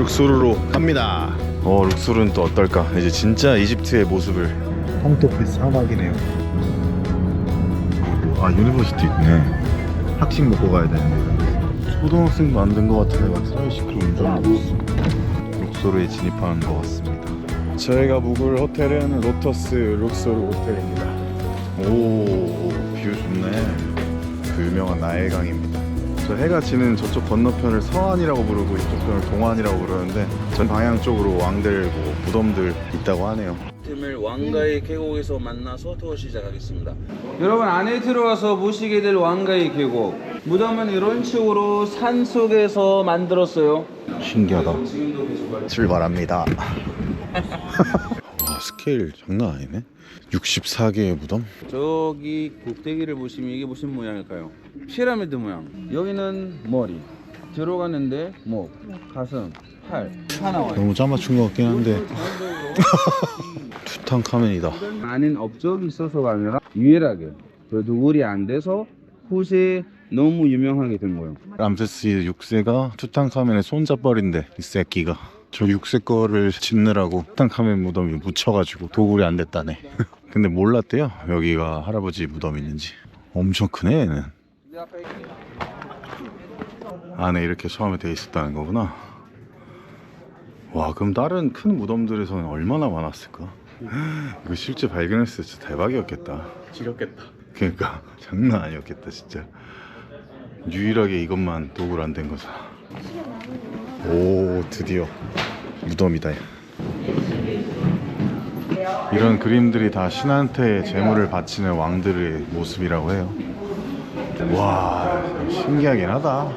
룩소르로 갑니다. 룩소르는 또 어떨까? 이제 진짜 이집트의 모습을. 펑토페 사막이네요. 유니버시티 있네. 학식 먹고 가야 되는데 초등학생 만든 것 같은 애가 트라이시클 운전하고 있어. 룩소르에 진입하는 것 같습니다. 저희가 묵을 호텔은 로터스 룩소르 호텔입니다. 뷰 좋네. 그 유명한 나일강입니다. 저 해가 지는 저쪽 건너편을 서안이라고 부르고 이쪽 편을 동안이라고 부르는데 전 방향 쪽으로 왕들, 무덤들 있다고 하네요. 팀을 왕가의 계곡에서 만나서 투어 시작하겠습니다. 여러분, 안에 들어와서 보시게 될 왕가의 계곡, 무덤은 이런 식으로 산 속에서 만들었어요. 신기하다. 출발합니다. 와, 스케일 장난 아니네. 64개의 무덤? 저기 꼭대기를 보시면 이게 무슨 모양일까요? 피라미드 모양. 여기는 머리, 들어가는데 목, 가슴, 팔 다 나와요. 너무 짜맞춘 것 같긴 한데 투탕카멘이다. 많은 업적이 있어서가 아니라 유일하게 누굴이 안 돼서 후세에 너무 유명하게 된 거예요. 람세스 6세가 투탕카멘의 손잡벌인데 이 새끼가 저 6세 거를 짓느라고 투탕카멘 무덤이 묻혀가지고 도굴이 안 됐다네. 근데 몰랐대요, 여기가 할아버지 무덤 있는지. 엄청 크네 얘는. 안에 이렇게 처음에 돼 있었다는 거구나. 와, 그럼 다른 큰 무덤들에서는 얼마나 많았을까? 이거 실제 발견했을 때 진짜 대박이었겠다. 지겹겠다. 그러니까 장난 아니었겠다 진짜. 유일하게 이것만 도굴 안 된 거잖아. 오, 드디어 무덤이다. 이런 그림들이 다 신한테 재물을 바치는 왕들의 모습이라고 해요. 와, 신기하긴 하다.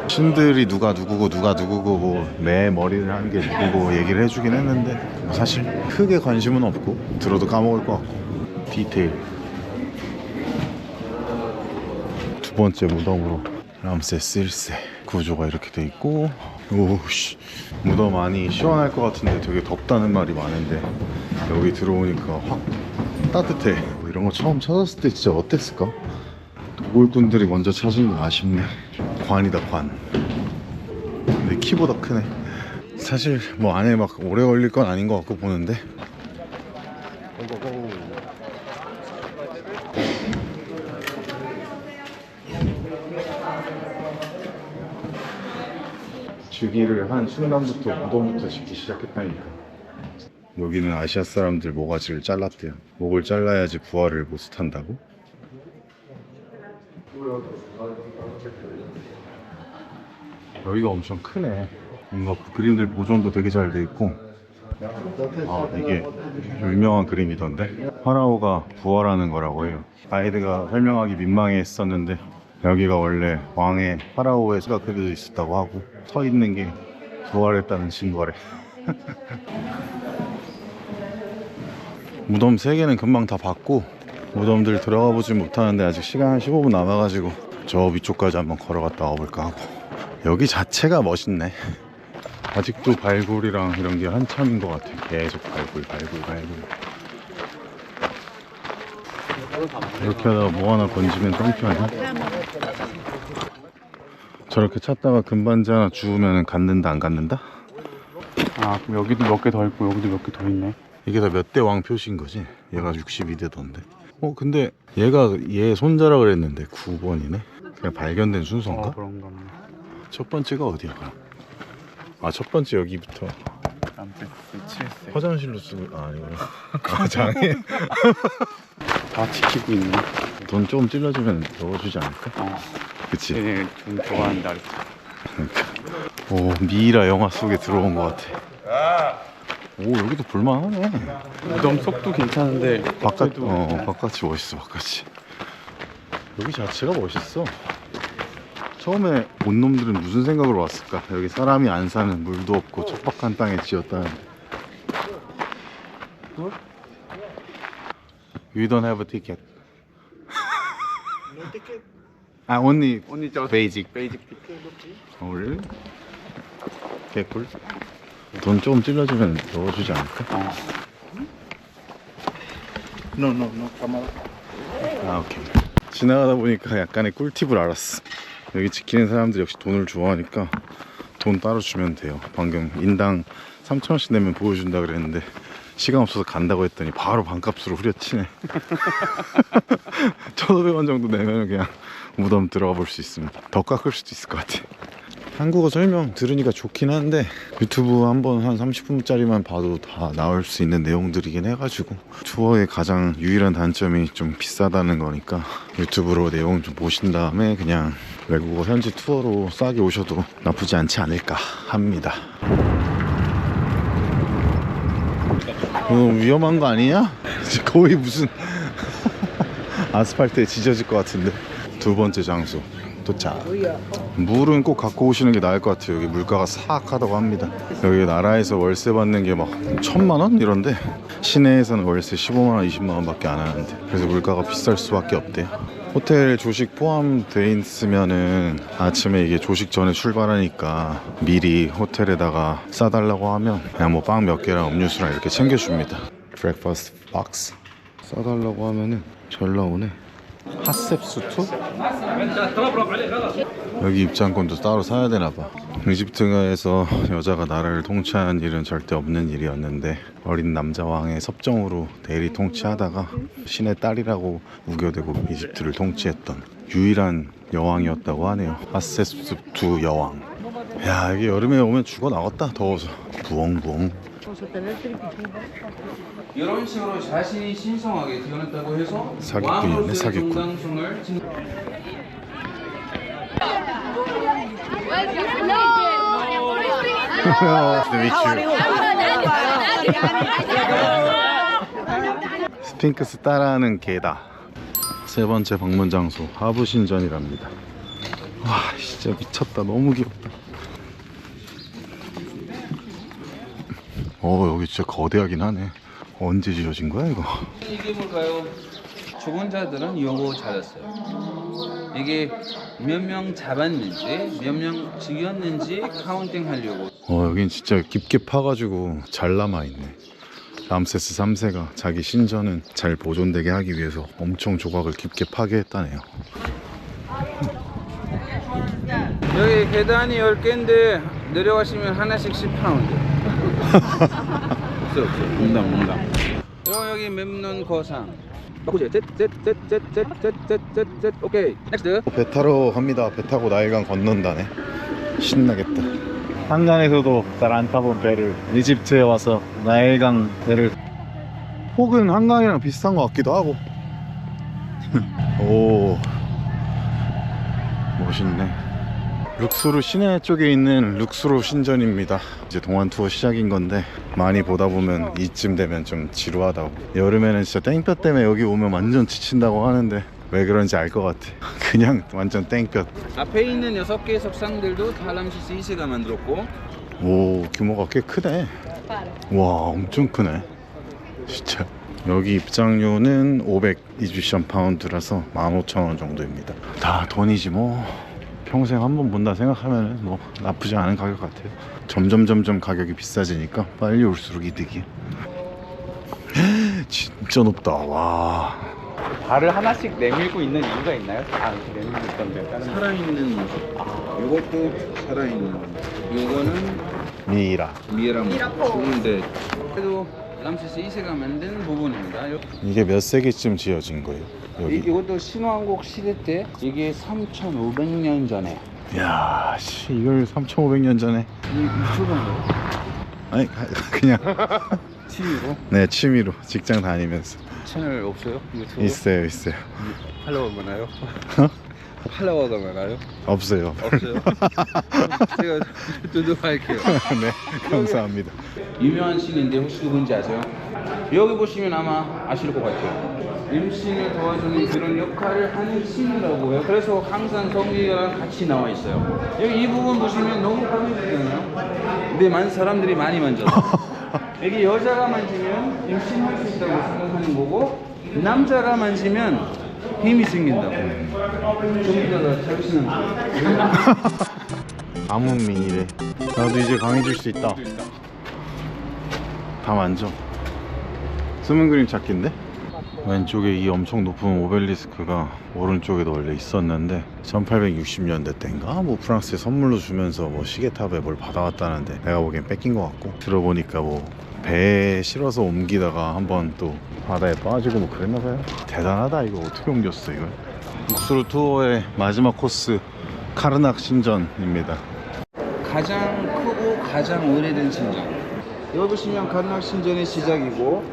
신들이 누가 누구고 뭐 매 머리를 한 게 누구고 얘기를 해주긴 했는데 사실 크게 관심은 없고 들어도 까먹을 것 같고. 디테일. 두 번째 무덤으로 람세스 1세 구조가 이렇게 돼 있고. 오우씨, 무덤 안이 시원할 것 같은데 되게 덥다는 말이 많은데 여기 들어오니까 확 따뜻해. 이런 거 처음 찾았을 때 진짜 어땠을까? 도굴꾼들이 먼저 찾은 거 아쉽네. 관이다, 관. 근데 키보다 크네. 사실 뭐 안에 막 오래 걸릴 건 아닌 것 같고 보는데. 주기를 한 순간부터 무덤부터 짓기 시작했다니까. 여기는 아시아 사람들 모가지를 잘랐대요. 목을 잘라야지 부활을 못한다고? 여기가 엄청 크네. 뭔가 그 그림들 보존도 되게 잘 돼 있고. 이게 좀 유명한 그림이던데. 파라오가 부활하는 거라고 해요. 가이드가 설명하기 민망했었는데 여기가 원래 왕의 파라오의 수가 그려져 있었다고 하고 서 있는 게 부활했다는 증거래. 무덤 3개는 금방 다 봤고 무덤들 들어가 보진 못하는데 아직 시간 한 15분 남아가지고 저 위쪽까지 한번 걸어갔다 와볼까 하고. 여기 자체가 멋있네. 아직도 발굴이랑 이런 게 한참인 것 같아. 계속 발굴. 이렇게 하다가 뭐 하나 건지면 똥피하냐? 저렇게 찾다가 금반지 하나 주우면 갖는다 안 갖는다? 그럼 여기도 몇 개 더 있고 여기도 몇 개 더 있네. 이게 다 몇 대 왕 표시인 거지? 얘가 62대던데. 근데 얘가 얘 손자라 그랬는데 9번이네? 그냥 발견된 순서인가? 그런가 보네. 첫 번째가 어디야? 첫 번째 여기부터 람세스 7세. 화장실로 쓰고 아니구나. 장애. 다 지키고 있네. 돈 조금 찔러주면 넣어주지 않을까? 그치? 쟤네 좀 좋아하는 날. 그러니까. 미이라 영화 속에 들어온 것 같아. 여기도 볼만하네. 무덤 속도 괜찮은데 바깥이 멋있어. 바깥이. 여기 자체가 멋있어. 처음에 온 놈들은 무슨 생각으로 왔을까? 여기 사람이 안 사는, 물도 없고 척박한 땅에 지었다는데. We don't have a ticket. No ticket. Only just basic. Basic ticket. really? 개꿀. 돈 조금 찔러주면 넣어주지 않을까? No, camera. 오케이. 지나가다 보니까 약간의 꿀팁을 알았어. 여기 지키는 사람들 역시 돈을 좋아하니까 돈 따로 주면 돼요. 방금 인당 3,000원씩 내면 보여준다 그랬는데 시간 없어서 간다고 했더니 바로 반값으로 후려치네. 1,500원 정도 내면 그냥 무덤 들어가 볼 수 있습니다. 더 깎을 수도 있을 것 같아. 한국어 설명 들으니까 좋긴 한데 유튜브 한번 한 30분짜리만 봐도 다 나올 수 있는 내용들이긴 해가지고 투어의 가장 유일한 단점이 좀 비싸다는 거니까 유튜브로 내용 좀 보신 다음에 그냥 외국어 현지 투어로 싸게 오셔도 나쁘지 않지 않을까 합니다. 위험한 거 아니냐? 거의 무슨 아스팔트에 지져질 것 같은데. 두 번째 장소 도착. 물은 꼭 갖고 오시는 게 나을 것 같아요. 여기 물가가 사악하다고 합니다. 여기 나라에서 월세 받는 게 막 1,000만 원 이런데 시내에서는 월세 15만 원, 20만 원 밖에 안 하는데 그래서 물가가 비쌀 수밖에 없대요. 호텔 조식 포함돼 있으면은 아침에 이게 조식 전에 출발하니까 미리 호텔에다가 싸달라고 하면 그냥 뭐 빵 몇 개랑 음료수랑 이렇게 챙겨줍니다. 브렉퍼스트 박스 싸달라고 하면은 잘 나오네. 핫셉수투? 여기 입장권도 따로 사야 되나봐. 이집트에서 여자가 나라를 통치한 일은 절대 없는 일이었는데 어린 남자 왕의 섭정으로 대리 통치하다가 신의 딸이라고 우겨대고 이집트를 통치했던 유일한 여왕이었다고 하네요. 핫셉수투 여왕. 야, 이게 여름에 오면 죽어 나갔다. 더워서 부엉부엉. 이런 식으로 자신이 신성하게 태어났다고 해서 사기꾼이네, 왕으로서의 사기꾼. 정당성을 스핑크스 따라하는 개다. 세 번째 방문 장소 하부신전이랍니다. 와, 진짜 미쳤다. 너무 귀엽다. 여기 진짜 거대하긴 하네. 언제 지어진 거야 이거? 이게 뭘까요? 죽은 자들은 요거 찾았어요. 이게 몇 명 잡았는지 몇 명 죽였는지 카운팅 하려고. 여긴 진짜 깊게 파가지고 잘 남아있네. 람세스 3세가 자기 신전은 잘 보존되게 하기 위해서 엄청 조각을 깊게 파괴했다네요. 여기 계단이 10개인데 내려가시면 하나씩 10파운드. 없어. 농담. 여기 memnon 거상. 바꾸세요. 오케이. 넥스트. 배 타러 갑니다. 배 타고 나일강 건넌다네. 신나겠다. 한강에서도 잘 안 타본 배를 이집트에 와서 나일강 배를 혹은 한강이랑 비슷한 것 같기도 하고. 오, 멋있네. 룩소르 시내 쪽에 있는 룩소르 신전입니다. 이제 동안 투어 시작인 건데 많이 보다 보면 이쯤 되면 좀 지루하다고. 여름에는 진짜 땡볕 때문에 여기 오면 완전 지친다고 하는데 왜 그런지 알 것 같아. 그냥 완전 땡볕. 앞에 있는 6개의 석상들도 다 람세스 2세가 만들었고. 오, 규모가 꽤 크네. 와, 엄청 크네 진짜. 여기 입장료는 500 이집션 파운드라서 15,000원 정도입니다. 다 돈이지 뭐. 평생 한 번 본다 생각하면 뭐 나쁘지 않은 가격 같아요. 점점 가격이 비싸지니까 빨리 올수록 이득이야. 진짜 높다. 와. 발을 하나씩 내밀고 있는 이유가 있나요? 내밀고 있던데 다른 살아있는 모습. 이것도 살아있는 모습. 이거는 미이라. 미라모. 좋은데 그래도 람세스 2세가 만든 부분입니다. 이게 몇 세기쯤 지어진 거예요? 여기. 이것도 신왕국 시대 때 이게 3,500년 전에. 야, 씨, 이걸 3,500년 전에. 이 유튜브인가요? 아니, 그냥 TV로? 네, 취미로 직장 다니면서. 채널 없어요? 유튜브? 있어요. 팔로워 많아요? 팔로워가 많아요? 없어요. 없어요? 제가 두둑할게요. 네, 감사합니다. 유명한 신인데 혹시 누군지 아세요? 여기 보시면 아마 아실 것 같아요. 임신을 도와주는 그런 역할을 하는 신이라고 해요. 그래서 항상 성기가 같이 나와 있어요. 여기 이 부분 보시면 너무 가볍잖아요. 근데 많은 사람들이 많이 만져요. 여기 여자가 만지면 임신할 수 있다고 생각하는 거고 남자가 만지면 힘이 생긴다고. 좀 이따가 자기신은 아문민이래. 나도 이제 강해질 수 있다. 다 만져. 숨은 그림 찾기인데? 왼쪽에 이 엄청 높은 오벨리스크가 오른쪽에도 원래 있었는데 1860년대 때인가 뭐 프랑스에 선물로 주면서 뭐 시계탑에 뭘 받아왔다는데 내가 보기엔 뺏긴 것 같고, 들어보니까 뭐 배에 실어서 옮기다가 한번 또 바다에 빠지고 뭐 그랬나봐요. 대단하다. 이거 어떻게 옮겼어 이걸. 룩소르 투어의 마지막 코스 카르낙 신전입니다. 가장 크고 가장 오래된 신전. 여기 보시면 카르낙 신전의 시작이고,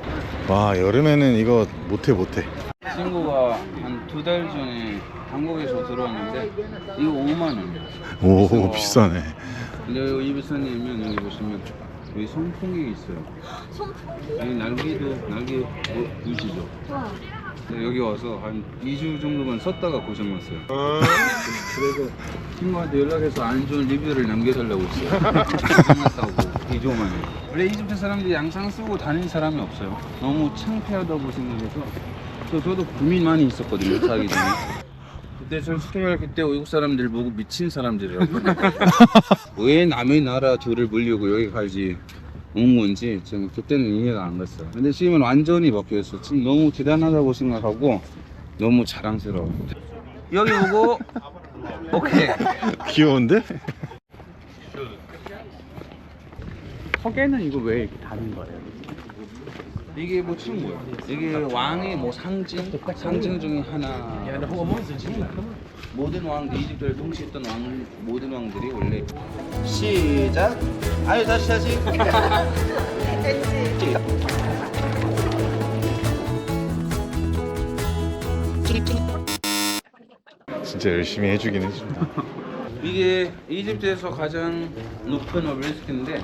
와, 여름에는 이거 못해. 친구가 한 2달 전에 한국에서 들어왔는데 이거 5만 원이에요. 오, 그래서 비싸네. 근데 여기 비싸냐면 여기 보시면 여기 선풍기 있어요. 여기 날개 보이시죠? 근데 여기 와서 한 2주 정도만 썼다가 고장났어요. 그래서 친구한테 연락해서 안 좋은 리뷰를 남겨달라고 했어요. 고장났다고 2주 만에. 원래 이집트 사람들이 양상 쓰고 다니는 사람이 없어요. 너무 창피하다고 생각해서. 저도 고민 많이 있었거든요, 사기 전에. 그때 저 스토리할 때 외국 사람들 보고 미친 사람들이라고. 왜 남의 나라 둘을 물려고 여기 가지 온 건지 지금 그때는 이해가 안 갔어요. 근데 지금은 완전히 바뀌었어. 지금 너무 대단하다고 생각하고 너무 자랑스러워. 여기 보고 오케이. 귀여운데? 석에는 이거 왜 이렇게 다른 거예요? 이게 뭐 친구야. 이게 왕의 뭐 상징 중에 하나. 모든 왕들, 이집트를 통치했던 모든 왕들이 원래 시작. 아유 다시. 진짜 열심히 해주긴 해준다. 이게 이집트에서 가장 높은 오벨리스크인데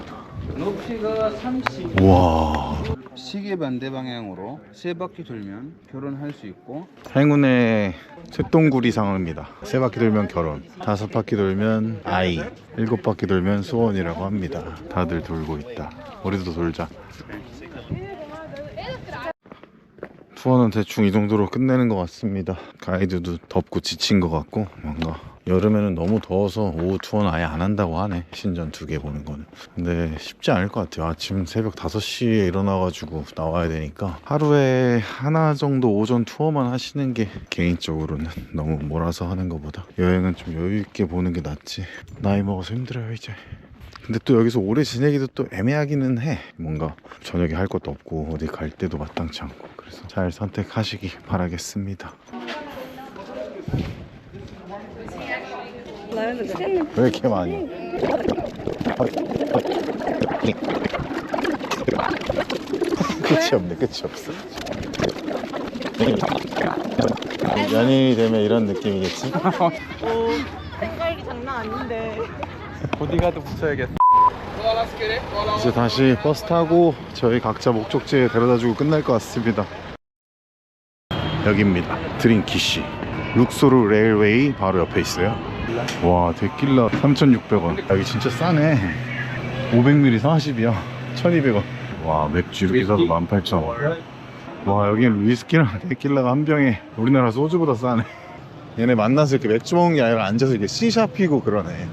높이가 30. 우와. 시계 반대 방향으로 3바퀴 돌면 결혼할 수 있고, 행운의 쇳동구리 상어입니다. 3바퀴 돌면 결혼, 5바퀴 돌면 아이, 7바퀴 돌면 소원이라고 합니다. 다들 돌고 있다. 우리도 돌자. 투어는 대충 이 정도로 끝내는 것 같습니다. 가이드도 덥고 지친 것 같고, 뭔가 여름에는 너무 더워서 오후 투어는 아예 안 한다고 하네. 신전 2개 보는 거는. 근데 쉽지 않을 것 같아요. 아침 새벽 5시에 일어나가지고 나와야 되니까 하루에 하나 정도 오전 투어만 하시는 게 개인적으로는 너무 몰아서 하는 것보다 여행은 좀 여유 있게 보는 게 낫지. 나이 먹어서 힘들어요 이제. 근데 또 여기서 오래 지내기도 또 애매하기는 해. 뭔가 저녁에 할 것도 없고 어디 갈 때도 마땅치 않고. 그래서 잘 선택하시기 바라겠습니다. 왜 이렇게 많이? 끝이 없어. 연인이 되면 이런 느낌이겠지? 색깔이 장난 아닌데. 보디가드 붙여야겠어. 이제 다시 버스 타고 저희 각자 목적지에 데려다주고 끝날 것 같습니다. 여기입니다. 트린키시 룩소르 레일웨이 바로 옆에 있어요. 와, 데킬라 3,600원. 여기 진짜 싸네. 500ml 40이야 1,200원. 와, 맥주 이렇게 사도 18,000원. 와, 여기는 위스키랑 데킬라가 한 병에 우리나라 소주보다 싸네. 얘네 만나서 이렇게 맥주 먹는 게 아니라 앉아서 이렇게 씨샤 피고 그러네.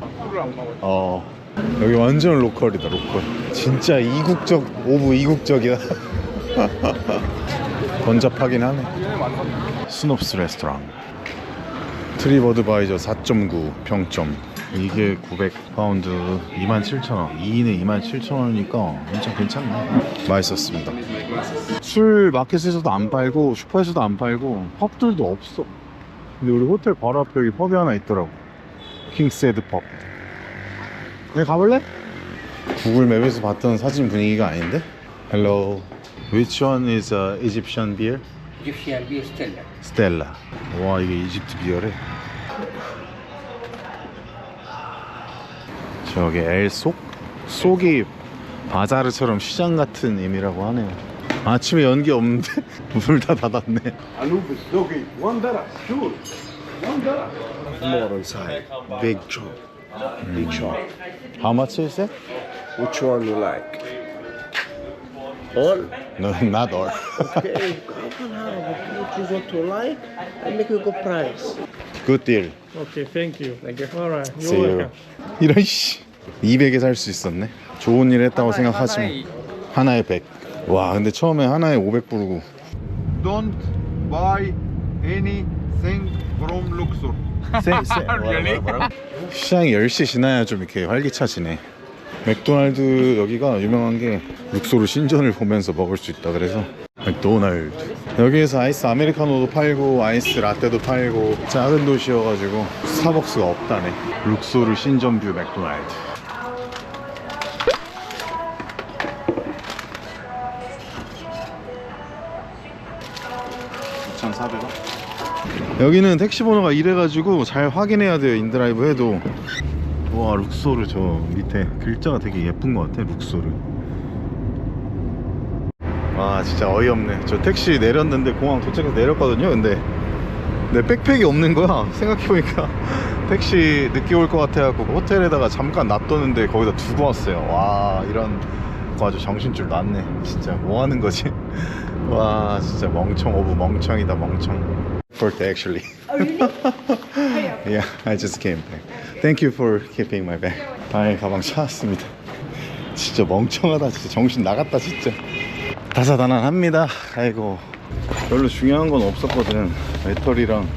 여기 완전 로컬이다. 로컬. 진짜 이국적 오브 이국적이다. 번잡하긴 하네. 스놉스 레스토랑. 트립어드바이저 4.9 평점. 이게 900파운드 27,000원. 2인에 27,000원이니까 엄청 괜찮네. 맛있었습니다. 술 마켓에서도 안 팔고 슈퍼에서도 안 팔고 펍들도 없어. 근데 우리 호텔 바로 앞에 여기 펍이 하나 있더라고. 킹스헤드 펍. 여기 가볼래? 구글 맵에서 봤던 사진 분위기가 아닌데? Hello. Which one is Egyptian beer? Egyptian beer Stella. Stella. 와, 이게 이집트 비어래. 저기 엘속? 속이 바자르처럼 시장 같은 의미라고 하네요. 아침에 연기 없는데? 물 다 닫았네. More inside. Big chop. Big chop. How much is it? Which one you like? All? No, not all. Okay, you can have what you want to like and make a good price. Good deal. Okay, thank you. Thank you. All right. You're See you. welcome. 이런 씨. 200에 살 수 있었네. 좋은 일 했다고 생각하지만 하나에 100. 와, 근데 처음에 하나에 500 부르고 Don't buy anything from Luxor. 시장이 10시 지나야 좀 이렇게 활기차지네. 맥도날드 여기가 유명한 게 룩소르 신전을 보면서 먹을 수 있다 그래서 맥도날드. 여기에서 아이스 아메리카노도 팔고 아이스 라떼도 팔고 작은 도시여가지고 스타벅스가 없다네. 룩소르 신전뷰 맥도날드. 2,400원. 여기는 택시 번호가 이래가지고 잘 확인해야 돼요. 인드라이브 해도. 와, 룩소르 저 밑에 글자가 되게 예쁜 것 같아. 룩소르. 와, 진짜 어이없네. 저 택시 내렸는데 공항 도착해서 내렸거든요. 근데 내 백팩이 없는 거야. 생각해보니까 택시 늦게 올 것 같아갖고 호텔에다가 잠깐 놔뒀는데 거기다 두고 왔어요. 와, 이런 거 아주 정신줄 났네. 진짜 뭐 하는 거지? 와, 진짜 멍청 오브 멍청이다. 멍청. Birthday actually. Oh, really? Yeah, I just came back. Thank you for keeping my bag. 아이, 가방 찾았습니다. 진짜 멍청하다. 진짜 정신 나갔다 진짜. 다사다난합니다. 아이고, 별로 중요한 건 없었거든. 배터리랑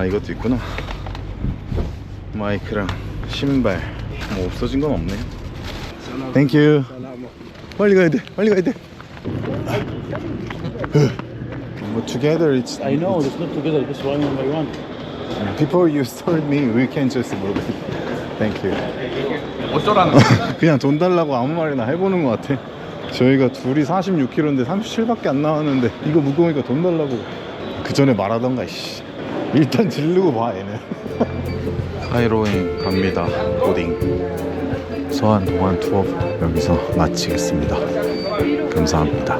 이것도 있구나. 마이크랑 신발. 뭐 없어진 건 없네요. Thank you. 빨리 가야 돼. 빨리 가야 돼. Together it's I know, it's not together, just one by one. Before you told me we can just move it. Thank you. 어쩌라는 거야? 그냥 돈 달라고 아무 말이나 해보는 것 같아. 저희가 둘이 46kg인데 37밖에 안 나왔는데 이거 무거우니까 돈 달라고. 그 전에 말하던가. 이씨. 일단 지르고 봐 얘는. 카이로행 갑니다. 보딩. 서안 동안 투어 여기서 마치겠습니다. 감사합니다.